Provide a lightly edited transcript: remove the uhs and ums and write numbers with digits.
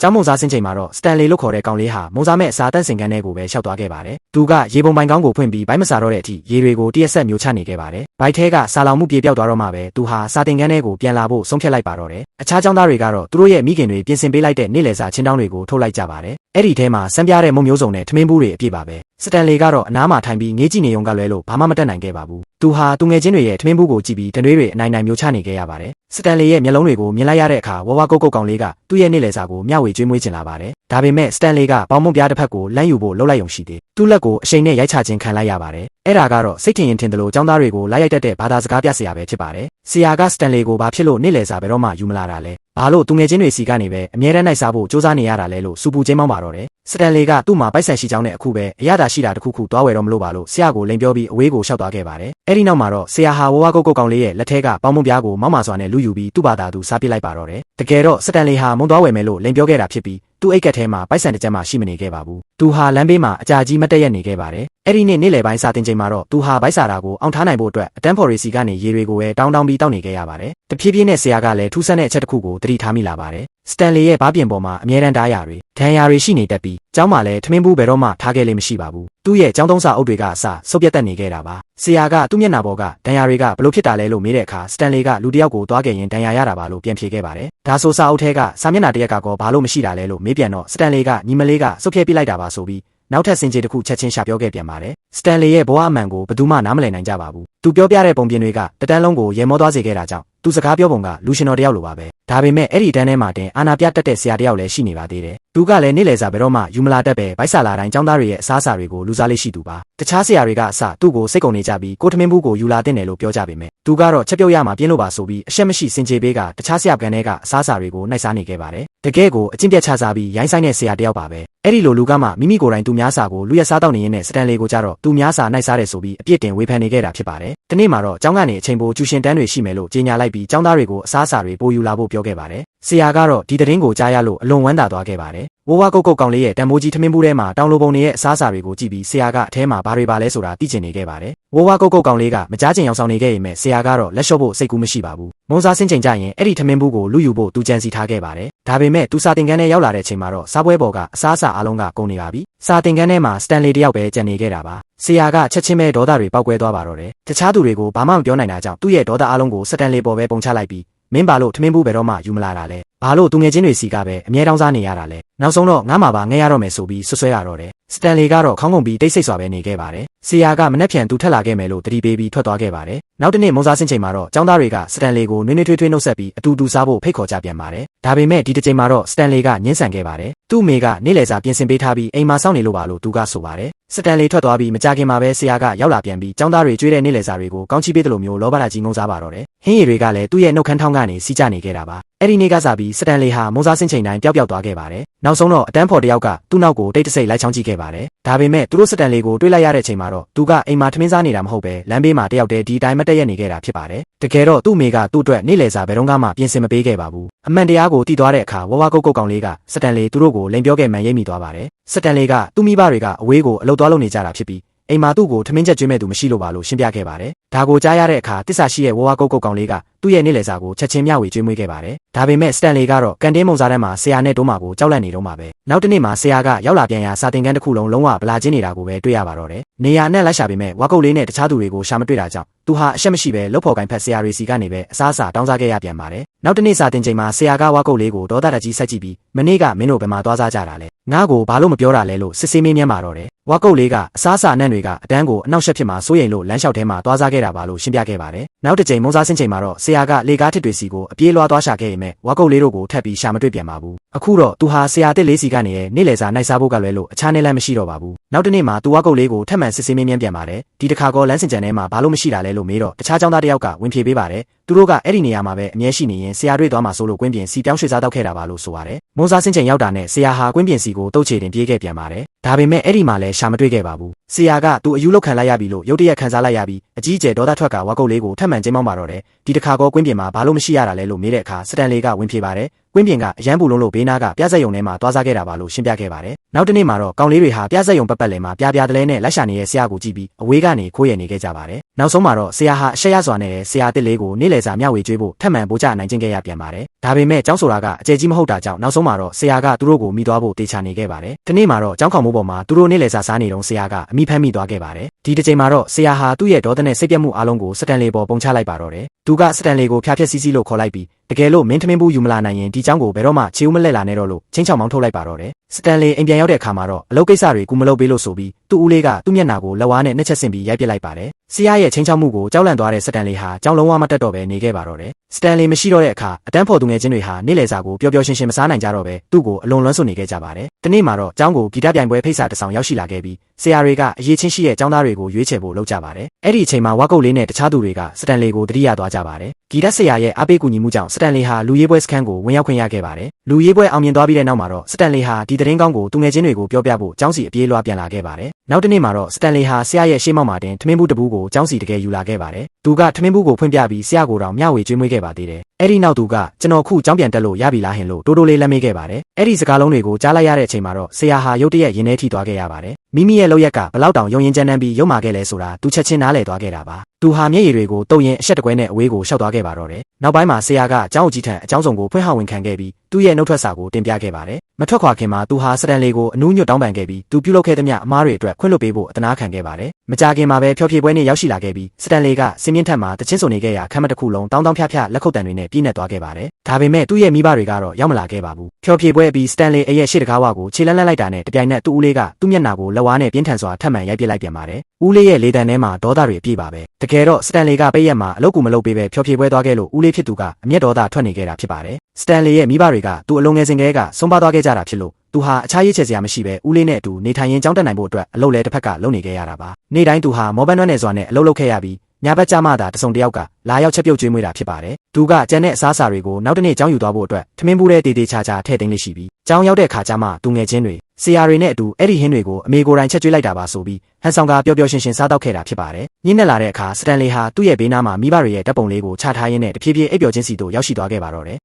ကျောင်းမုံစားဆင်းချိန်မှာတော့စတန်လီလို့ခေါ်တဲ့ကောင်လေးဟာမုံစားမဲ့အစာတန့်စင်ကန်းထဲကိုပဲရှောက်သွားခဲ့ပါတယ်။သူကရေပုံပိုင်ကောင်းကိုဖွင့်ပြီးဘိုက်မစားတော့တဲ့အထိရေတွေကိုတရက်ဆက်မျိုးချနေခဲ့ပါတယ်။ဘိုက်ထဲကစာလောင်မှုပြေပြောက်သွားတော့မှပဲသူဟာစာတင်ကန်းထဲကိုပြန်လာဖို့ဆုံးဖြတ်လိုက်ပါတော့တယ်။အခြားကျောင်းသားတွေကတော့သူတို့ရဲ့မိခင်တွေပြင်ဆင်ပေးလိုက်တဲ့နေ့လယ်စာချင်းတောင်းတွေကိုထုတ်လိုက်ကြပါတယ်။အဲ့ဒီထဲမှာစံပြတဲ့မုံမျိုးစုံနဲ့ထမင်းဘူးတွေအပြည့်ပါပဲ။စတန်လီကတော့အနားမှာထိုင်ပြီးငေးကြည့်နေုံကလွဲလို့ဘာမှမတတ်နိုင်ခဲ့ပါဘူး။သူဟာသူငယ်ချင်းတွေရဲ့ထမင်းဘူးကိုကြည့်ပြီးတနွေးတွေအနိုင်နိုင်မျိုးချနေခဲ့ရပါတယ်။စတန်လီရဲ့မျက်လုံးတွေကိုမြင်လိုက်ရတဲ့အခါဝဝကုတ်ကုတ်ကောင်လေးကသူ့ရဲ့နေ့လယ်စာကိုမျှဝေကျွေးမွေးချင်လာပါတယ်။ဒါပေမဲ့စတန်လီကပေါင်မုံပြားတစ်ဖက်ကိုလမ်းယူဖို့လှုပ်လိုက်ုံရှိသေး။သူ့လက်ကိုအရှိန်နဲ့ရိုက်ချခြင်းခံလိုက်ရပါတယ်။အဲ့ဒါကတော့စိတ်ထင်ရင်ထင်တယ်လို့ចောင်းသားတွေကိုလိုက်ရိုက်တတ်တဲ့ဘာသာစကားပြဆရာပဲဖြစ်ပါတယ်။ဆရာကစတန်လီကိုဘာဖြစ်လို့နေ့လယ်စာဘယ်တော့မှယူမလာတာလဲ။ဘာလို့သူငယ်ချင်းတွေစီကနေပဲအမြဲတမ်းနိုင်စားဖို့စူးစမ်းနေရတာလဲလို့စူပူချင်းမောင်းပါတော့တယ်။စတန်လီကသူ့မှာပိုက်ဆံရှိကြောင်းနဲ့အခုပဲအရသာရှိတာတစ်ခုခုတွားဝယ်တော့မလို့ပါလို့ဆရာကိုလိန်ပြောပြီးအဝေးကိုရှောက်သွားခဲ့ပါတယ်။အဲ့ဒီနောက်မှာတော့ဆရာဟာဝဝကုတ်ကုတ်ကောင်လေးရဲ့လက်ထဲကပေါင်မုံပြားကိုမောက်မာစွာနဲ့လူယူပြီးသူ့ဘာသာသူစားပစ်လိုက်ပါတော့တယ်။တကယ်တော့စတန်လီဟာမုံသွားဝယ်မယ်လို့လိန်ပြောခဲ့တာဖြစ်ပြီးသူ့အိတ်ကက်ထဲမှာပိုက်ဆံတစ်ကြက်မှရှိမနေခဲ့ပါဘူး။သူဟာလမ်းဘေးမှာအကြာကြီးမတက်ရက်နေခဲ့ပါတယ်။အဲ့ဒီနေ့လယ်ပိုင်းစာတင်ချိန်မှာတော့သူဟာဗိုက်စာတာကိုအောင်ထားနိုင်ဖို့အတွက်အတန်းဖော်ရီစီကနေရေတွေကိုပဲတောင်းပြီးတောက်နေခဲ့ရပါတယ်။တဖြည်းဖြည်းနဲ့ဆရာကလည်းထူးဆန်းတဲ့အချက်တစ်ခုကိုသတိထားမိလာပါတယ်။စတန်လီရဲ့ဘားပြင်ပေါ်မှာအမြဲတမ်းဓာတ်ရတွေဒဏ်ရာတွေရှိနေတတ်ပြီးကျောင်းမှာလည်းထမင်းဘူးဘယ်တော့မှထားခဲ့လေမရှိပါဘူး။သူ့ရဲ့ကျောင်းသုံးစာအုပ်တွေကအစဆုပ်ပြတ်တက်နေခဲ့တာပါ။ဆရာကသူ့မျက်နှာပေါ်ကဒဏ်ရာတွေကဘလို့ဖြစ်တာလဲလို့မေးတဲ့အခါစတန်လီကလူတစ်ယောက်ကိုသွားခဲ့ရင်ဒဏ်ရာရတာပါလို့ပြန်ဖြေခဲ့ပါတယ်။ဒါဆိုစာအုပ်ထဲကစာမျက်နှာတစ်ရက်ကဘာလို့မရှိတာလဲလို့မေးပြန်တော့စတန်လီကညီမလေးကဆုပ်ဖြဲပြလိုက်တာပါဆိုပြီးနောက်ထပ်စင်ကြေတစ်ခုချက်ချင်းရှာပြောခဲ့ပြန်ပါတယ်။စတန်လီရဲ့ဘဝအမှန်ကိုဘယ်သူမှနားမလည်နိုင်ကြပါဘူး။သူပြောပြတဲ့ပုံပြင်တွေကတတန်းလုံးကိုရေမောသွားစေခဲ့တာကြောင့်သူစကားပြောပုံကလူရှင်တော်တယောက်လိုပါပဲ။ဒါပေမဲ့အဲ့ဒီတန်းထဲမှာတင်အာနာပြတက်တဲ့ဆရာတယောက်လည်းရှိနေပါသေးတယ်။သူကလည်းနေ့လယ်စာဘယ်တော့မှယူမလာတတ်ပဲဗိုက်စာလာတိုင်းကျောင်းသားတွေရဲ့အစားအစာတွေကိုလူစားလေးရှိသူပါ။တခြားဆရာတွေကအစသူ့ကိုစိတ်ကုန်နေကြပြီးကိုထမင်းဘူးကိုယူလာတဲ့နယ်လို့ပြောကြပေမဲ့သူကတော့ချက်ပြုတ်ရမှာပြင်းလို့ပါဆိုပြီးအရှက်မရှိစင်ကြေပေးကတခြားဆရာပကံတွေကအစားအစာတွေကိုနှိုက်စားနေခဲ့ပါတယ်။တကယ်ကိုအကျင့်ပြတ်ချစားပြီးရိုင်းဆိုင်တဲ့ဆရာတယောက်ပါပဲ။အဲ့ဒီလိုလူကမှမိမိကိုယ်တိုင်သူများစာကိုလူရစားတောက်နေရင်းနဲ့စတန်လီကိုကြတော့သူများစာနှိုက်စားတယ်ဆိုပြီးအပြစ်တင်ဝေဖန်နေခဲ့တာဖြစ်ပါတယ်။ဒီနေ့မှာတော့ကျောင်းကနေအချိန်ပိုကျူရှင်တန်းတွေရှိမယ်လို့ကြေညာလိုက်ပြီးကျောင်းသားတွေကိုအစားအစာတွေပို့ယူလာဖို့ပြောခဲ့ပါတယ်။ဆရာကတော့ဒီသတင်းကိုကြားရလို့အလွန်ဝမ်းသာသွားခဲ့ပါတယ်။ဝဝကုတ်ကုတ်ကောင်လေးရဲ့တန်မိုးကြီးထမင်းဘူးထဲမှာတောင်လိုပုံတွေရဲ့အစားအစာတွေကိုကြည့်ပြီးဆရာကအထဲမှာဘာတွေပါလဲဆိုတာသိချင်နေခဲ့ပါတယ်။ဝဝကုတ်ကုတ်ကောင်လေးကမကြားချင်အောင်ဆောင်နေခဲ့ရင်မဲ့ဆရာကတော့လက်လျှော့ဖို့စိတ်ကူးမရှိပါဘူး။မုံစားဆင်းချိန်ကြရင်အဲ့ဒီထမင်းဘူးကိုလူယူဖို့သူကြံစီထားခဲ့ပါတယ်။ဒါပေမဲ့သူစာတင်ကန်းထဲရောက်လာတဲ့အချိန်မှာတော့စားပွဲပေါ်ကအစားအစာအလုံးကကုန်နေပါပြီ။စာတင်ကန်းထဲမှာစတန်လီတယောက်ပဲကျန်နေခဲ့တာပါ။ဆရာကချက်ချင်းပဲဒေါသတွေပေါက်ကွဲသွားပါတော့တယ်။တခြားသူတွေကိုဘာမှမပြောနိုင်တာကြောင့်သူ့ရဲ့ဒေါသအလုံးကိုစတန်လီပေါ်ပဲပုံချလိုက်ပြီးမင်းဘာလို့ထမင်းဘူးဘယ်တော့မှယူမလာတာလဲဘာလို့သူငယ်ချင်းတွေစီကပဲအမြဲတောင်းစားနေရတာလဲနောက်ဆုံးတော့ငါမှပါငဲရတော့မယ်ဆိုပြီးဆွဆွဲရတော့တယ်စတန်လီကတော့ခေါင်းကုန်ပြီးတိတ်ဆိတ်စွာပဲနေခဲ့ပါတယ်ဆရာကမနှက်ဖြန်သူထက်လာခဲ့မယ်လို့တတိပေးပြီးထွက်သွားခဲ့ပါတယ်နောက်တစ်နေ့မုံစားဆင်းချိန်မှာတော့ကျောင်းသားတွေကစတန်လီကိုနွေးနွေးထွေးထွေးနှုတ်ဆက်ပြီးအတူတူစားဖို့ဖိတ်ခေါ်ကြပြန်ပါတယ်ဒါပေမဲ့ဒီတစ်ချိန်မှာတော့စတန်လီကညှင်းဆန်ခဲ့ပါတယ်သူ့မိကနေ့လယ်စာပြင်ဆင်ပေးထားပြီးအိမ်မှာစောင့်နေလို့ပါလို့သူကဆိုပါတယ်စတန်လီထွက်သွားပြီးမကြခင်မှာပဲဆရာကရောက်လာပြန်ပြီးကျောင်းသားတွေကျွေးတဲ့နေ့လယ်စာတွေကိုကောင်းချီးပေးတယ်လို့မျိုးလောဘလာကြီးငုံစားပါတော့တယ်ဟင်းရည်တွေကလည်းသူ့ရဲ့နှုတ်ခမ်းထောင်းကနေစီးကျနေခဲ့တာပါအဲ့ဒီနေ့ကစားပြီးစတန်လီဟာမုံစားဆင်းချိန်တိုင်းပျောက်သွားခဲ့ပါတယ်နောက်ဆုံးတော့အတန်းဖော်တယောက်ကသူ့နောက်ကိုတိတ်တဆိတ်လိုက်ချောင်းကြည့်ခဲ့ပါတယ်ဒါပေမဲ့သူတို့စတန်လီကိုတွေးလိုက်ရတဲ့အချိန်မှာတော့သူကအိမ်မှာထမင်းစားနေတာမဟုတ်ပဲလမ်းဘေးမှာတယောက်တည်းဒီတိုင်းမတက်ရက်နေခဲ့တာဖြစ်ပါတယ်တကယ်တော့သူ့မိကသူ့အတွက်နေ့လယ်စာဘယ်တော့မှပြင်ဆင်မပေးခဲ့ပါဘူးအမှန်တရားကိုသိသွားတဲ့အခါဝဝကုတ်ကုတ်ကောင်လေးကစတန်လီသူတို့ကိုလိန်ပြောခဲ့မှန်ရိပ်မိသွားပါတယ်စတန်လီကသူ့မိဘတွေကအဝေးကိုအလုပ်သွားလုပ်နေကြတာဖြစ်ပြီးအိမ်မှာသူ့ကိုထမင်းချက်ကျွေးမဲ့သူမရှိလို့ပါလို့ရှင်းပြခဲ့ပါတယ်ဒါကိုကြားရတဲ့အခါတစ္ဆာရှိရဲ့ဝဝကုတ်ကုတ်ကောင်လေးကသူ့ရဲ့နေ့လယ်စာကိုချက်ချင်းမျှဝေကျွေးမွေးခဲ့ပါတယ်ဒါပေမဲ့စတန်လီကတော့ကန်တင်းမုံစားတန်းမှာဆရာနဲ့တိုးမာကိုကြောက်လန့်နေတော့မှာပဲနောက်တစ်နေ့မှာဆရာကရောက်လာပြန်ရာစာသင်ခန်းတစ်ခုလုံးဝဗလာချင်းနေတာကိုပဲတွေ့ရပါတော့တယ်နေရာနဲ့လိုက်ရှာပေမဲ့ဝါကုတ်လေးနဲ့တခြားသူတွေကိုရှာမတွေ့တာကြောင့်သူဟာအရှက်မရှိပဲလှုပ်ဖော်ကိုင်ဖက်ဆရာတွေစီကနေပဲအစားအစာတောင်းစားခဲ့ရပြန်ပါတယ်နောက်တစ်နေ့စာသင်ချိန်မှာဆရာကဝါကုတ်လေးကိုဒေါသတကြီးဆက်ကြည့်ပြီးမနေ့ကမင်းတို့ဘယ်မှာသွားစားကြတာလဲငါ့ကိုဘာလို့မပြောတာလဲလို့စစ်ဆေးမေးမြန်းပါတော့တယ်ဝါကုတ်လေးကအစားအစာအနှံ့တွေကအတန်းကိုအနောက်ရှက်ဖြစ်မှာစိုးရိမ်လို့လမ်းလျှောက်ထဲမှာသွားစားခဲ့တာပါလို့ရှင်းပြခဲ့ပါတယ်နောက်တစ်ချိန်မုံစားဆင်းချိန်မှာတော့ဆရာကလေကားထစ်တွေစီကိုအပြေးလွှားသွားရှာခဲ့ရင်မဲ့ဝါကုတ်လေးတို့ကိုထပ်ပြီးရှာမတွေ့ပြန်ပါဘူးအခုတော့သူဟာဆရာတစ်လေးစီကနေရဲ့နေ့လယ်စာနိုင်စားဖို့ကလွဲလို့အခြားနေလမ်းမရှိတော့ပါဘူးနောက်တစ်နေ့မှာသူဝါကုတ်လေးကိုထပ်မံစစ်ဆေးမေးမြန်းပြန်ပါတယ်ဒီတစ်ခါကောလမ်းစင်ကြံထဲမှာဘာလို့မရှိတာလဲလို့မေးတော့တခြားကျောင်းသားတစ်ယောက်ကဝင်ဖြေပေးပါတယ်သူတို့ကအဲ့ဒီနေရာမှာပဲအမြဲရှိနေရင်ဆရာတွေ့သွားမှာဆိုလို့ကွင်းပြင်စီပြောင်းရွှေ့စားတော့ခဲ့တာပါလို့ဆိုပါတယ်မုံစားဆင်းချိန်ရောက်တာနဲ့ဆရာဟာကွင်းပြင်စီကိုတုတ်ချေတင်ပြေးခဲ့ပြန်ပါတယ်ဒါပေမဲ့အဲ့ဒီမှာလည်းရှာမတွေ့ခဲ့ပါဘူး ဆရာကသူအယူလောက်ခံလိုက်ရပြီလို့ရုတ်တရက်ခံစားလိုက်ရပြီးအကြီးကျယ်ဒေါသထွက်ကဝါကုတ်လေးကိုထပ်မံကျင်းမောင်းပါတော့တယ်ဒီတစ်ခါကောကွင်းပြင်မှာဘာလို့မရှိရတာလဲလို့မေးတဲ့အခါစတန်လီကဝင်ဖြေပါတယ်ကွင်းပြင်ကအရန်ပူလုံးလို့ဘေးနားကပြဆက်ယုံထဲမှာတွားစားခဲ့တာပါလို့ရှင်းပြခဲ့ပါတယ်နောက်တစ်နေ့မှာတော့ကောင်လေးတွေဟာပြဆက်ယုံပတ်ပတ်လည်မှာပြပြတလဲနဲ့လက်ရှာနေတဲ့ဆရာကိုကြည့်ပြီးအဝေးကနေခိုးရနေခဲ့ကြပါတယ်နောက်ဆုံးမှာတော့ဆရာဟာအရှက်ရစွာနဲ့ဆရာတစ်လေးကိုနေ့လယ်စာမျှဝေကျွေးဖို့ထပ်မံပို့ချနိုင်ခြင်းခဲ့ရပြန်ပါတယ်ဒါပေမဲ့ကျောင်းဆိုတာကအကျယ်ကြီးမဟုတ်တာကြောင့်နောက်ဆုံးမှာတော့ဆရာကသူတို့ကိုမိသွားဖို့တေချာနေခဲ့ပါတယ်ဒီနေ့မှာတော့ကျောင်းခေါင်မိုးပေါ်မှာသူတို့နေ့လယ်စာစားနေတုန်းဆရာကအမိဖမ်းမိသွားခဲ့ပါတယ်ဒီတစ်ချိန်မှာတော့ဆရာဟာသူ့ရဲ့ဒေါသနဲ့စိတ်ပြတ်မှုအလုံးကိုစတန်လီပေါ်ပုံချလိုက်ပါတော့တယ်သူကစတန်လီကိုဖျားဖျက်စီးစီးလို့ခေါ်လိုက်ပြီးတကယ်လို့မင်းထမင်းဘူးယူမလာနိုင်ရင်ဒီကျောင်းကိုဘယ်တော့မှချေဦးမလဲလာနဲ့တော့လို့ချင်းချောင်မောင်းထုတ်လိုက်ပါတော့တယ်စတန်လီအိမ်ပြန်ရောက်တဲ့အခါမှာတော့အလုပ်ကိစ္စတွေကူမလုပ်ပေးလို့ဆိုပြီးသူ့ဦးလေးကသူ့မျက်နှာကိုလက်ဝါးနဲ့နှစ်ချက်ဆင့်ပြီးရိုက်ပစ်လိုက်ပါတယ်ဆရာရဲ့ချင်းချောင်မှုကိုကြောက်လန့်သွားတဲ့စတန်လီဟာကျောင်းလုံးဝမတက်တော့ပဲနေခဲ့ပါတော့တယ်စတန်လီမရှိတော့တဲ့အခါအတန်းဖော်သူငယ်ချင်းတွေဟာနေ့လယ်စာကိုပျော်ပျော်ရွှင်ရွှင်မစားနိုင်ကြတော့ပဲသူ့ကိုအလွန်လွမ်းဆွနေခဲ့ကြပါတယ်ဒီနေ့မှာတော့ကျောင်းကိုဂီတပြိုင်ပွဲဖိတ်စာတစ်ဆောင်ရောက်ရှိလာခဲ့ပြီးဆရာတွေကအရေးချင်းရှိတဲ့ကျောင်းသားတွေကိုရွေးချယ်ဖို့လုပ်ကြပါတယ်အဲ့ဒီအချိန်မှာဝါကုတ်လေးနဲ့တခြားသူတွေကစတန်လီကိုတတိယသွားကြပါတယ်ဂီတဆရာရဲ့အားပေးကူညီမှုကြောင့်စတန်လီဟာလူရေးပွဲစခန်းကိုဝင်ရောက်ခွင့်ရခဲ့ပါတယ်လူရေးပွဲအောင်မြင်သွားပြီးတဲ့နောက်မှာတော့စတန်လီဟာဒီသတင်းကောင်းကိုသူငယ်ချင်းတွေကိုပြောပြဖို့ကျောင်းစီအပြေးလွှားပြန်လာခဲ့ပါတယ်နောက်တစ်နေ့မှာတော့စတန်လီဟာဆရာရဲ့ရှေ့မောက်မှာတင်ထမင်းဘူးတပူးကိုကျောင်းစီတကယ်ယူလာခဲ့ပါတယ်သူကထမင်းဘူးကိုဖွင့်ပြပြီးဆရာကိုတောင်မျှဝေကျွေးမွေးခဲ့ပါသေးတယ်အဲ့ဒီနောက်သူကကျွန်တော်ခုကျောင်းပြန်တက်လို့ရပြီလားဟင်လို့တိုးတိုးလေးလက်မေးခဲ့ပါတယ်အဲ့ဒီစကားလုံးတွေကိုကြားလိုက်ရတဲ့အချိန်မှာတော့ဆရာဟာရုတ်တရက်ရင်ထဲထိသွားခဲ့ရပါတယ်မိမိရဲ့လောက်ရက်ကဘလောက်တောင်ယုံရင်ကြမ်းတမ်းပြီးရုံမာခဲ့လဲဆိုတာသူချက်ချင်းနားလည်သွားခဲ့တာပါသူဟာမျက်ရည်တွေကိုတုံရင်အဆက်တကွဲနဲ့အဝေးကိုရှောက်သွားခဲ့ပါတော့တယ်နောက်ပိုင်းမှာဆရာကကျောင်းအကြီးထံအကျောင်းဆောင်ကိုဖွင့်ဟဝင်ခံခဲ့ပြီးသူ့ရဲ့နှုတ်ထွက်စာကိုတင်ပြခဲ့ပါတယ်မထွက်ခွာခင်မှာသူဟာစတန်လီကိုအနူးညွတ်တောင်းပန်ခဲ့ပြီးသူပြုလုပ်ခဲ့သမျှအမားတွေအတွက်ခွင့်လွှတ်ပေးဖို့အသနာခံခဲ့ပါတယ်မကြာခင်မှာပဲဖျော်ဖြေပွဲနေ့ရောက်ရှိလာခဲ့ပြီးစတန်လီကစင်းမြင့်ထက်မှာတချင်းစုံနေခဲ့ရာခမ်းမတစ်ခုလုံးတောင်းတောင်းဖြဖြလက်ခုပ်တံတွေနဲ့ပြည့်နှက်သွားခဲ့ပါတယ်ဒါပေမဲ့သူ့ရဲ့မိဘတွေကတော့ရောက်မလာခဲ့ပါဘူးဖျော်ဖြေပွဲပြီးစတန်လီအရဲ့ရှေ့တကားဝါကိုခြေလန်းလန်းလိုက်တာနဲ့တပြိုင်နက်သူ့ဦးလေးကသူ့မျက်နှာကိုလက်ဝါးနဲ့ပြင်းထန်စွာထပ်မံရိုက်ပစ်လိုက်ပြန်ပါတယ်ဦးလေးရဲ့လေတံထဲမှာဒေါသတွေအပြည့်ပါပဲတကယ်တော့စတန်လီကပိတ်ရက်မှာအလုပ်ကူမလုပ်ပေးပဲဖျော်ဖြေပွဲသွားခဲ့လို့ဦးလေးဖြစ်သူကအမျက်ဒေါသထွက်နေခဲ့တာဖြစ်ပါတယ်စတန်လီရဲ့မိဘတွေကသူ့အလုံးငယ်စဉ်ကလေးကဆုံးပါသွားခဲ့ကြတာဖြစ်လို့သူဟာအခြားရေးချယ်စရာမရှိပဲဦးလေးနဲ့အတူနေထိုင်ရင်ကြောင်းတက်နိုင်ဖို့အတွက်အလုပ်လဲတစ်ဖက်ကလုပ်နေခဲ့ရတာပါနေ့တိုင်းသူဟာမော်ဘန်နွမ်းနယ်စွာနဲ့အလုပ်လုပ်ခဲ့ရပြီးညဘက်ကြမှသာတစုံတယောက်ကလာရောက်ချက်ပြုတ်ကျွေးမွေးတာဖြစ်ပါတယ်သူကကျန်တဲ့အစားအစာတွေကိုနောက်တစ်နေ့ကျောင်းယူသွားဖို့အတွက်ထမင်းဘူးထဲတေးသေးချာချာထည့်သိမ်းလေးရှိပြီးကျောင်းရောက်တဲ့အခါကျမှသူငယ်ချင်းတွေဆရာတွေနဲ့အတူအဲ့ဒီဟင်းတွေကိုအမေကိုယ်တိုင်ချက်ကျွေးလိုက်တာပါဆိုပြီးဟန်ဆောင်ကပျော်ပျော်ရွှင်ရွှင်စားတော့ခဲ့တာဖြစ်ပါတယ်ညနေလာတဲ့အခါစတန်လီဟာသူ့ရဲ့ဘေးနားမှာမိဘတွေရဲ့ဓာတ်ပုံလေးကိုချထားရင်းနဲ့တဖြည်းဖြည်းအိပ်ပျော်ခြင်းစီတို့ရောက်ရှိသွားခဲ့ပါတော့တယ်